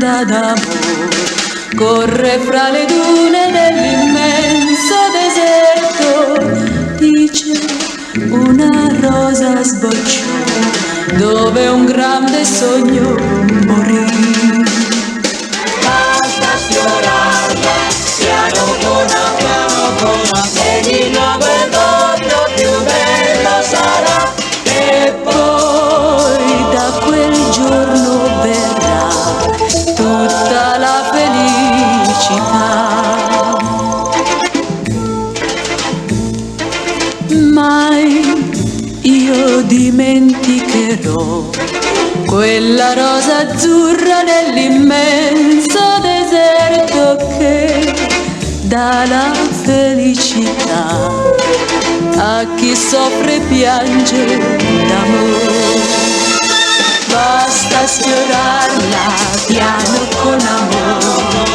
senza d'amor, corre fra le dune dell'immenso deserto. Dice una rosa sbocciò dove un grande sogno morì. Basta sfiorarla, piano con amore, e di nuovo il mondo più bello sarà. E poi da quel giorno verrà tutta la felicità. Mai io dimenticherò quella rosa azzurra nell'immenso deserto che dà la felicità a chi soffre e piange d'amore. Basta sfiorarla piano con amore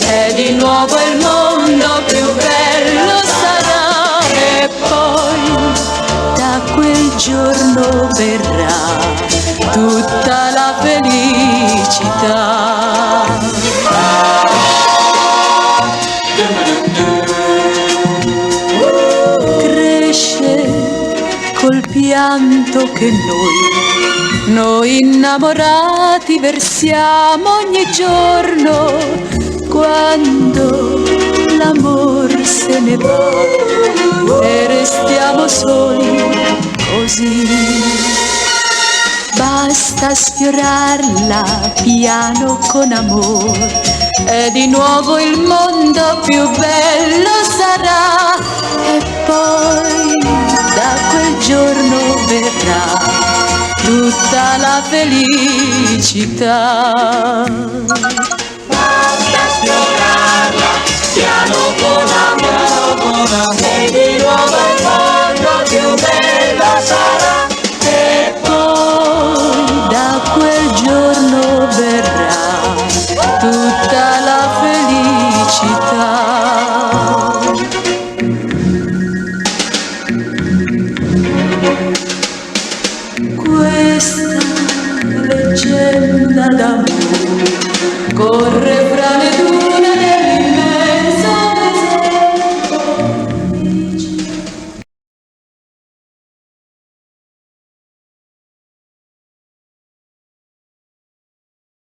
e di nuovo il mondo più bello sarà. E poi da quel giorno verrà tutta la felicità. Cresce col pianto che noi innamorati versiamo ogni giorno, quando l'amor se ne va e restiamo soli così. Basta sfiorarla piano con amore e di nuovo il mondo più bello sarà. E poi da quel giorno verrà tutta la felicità.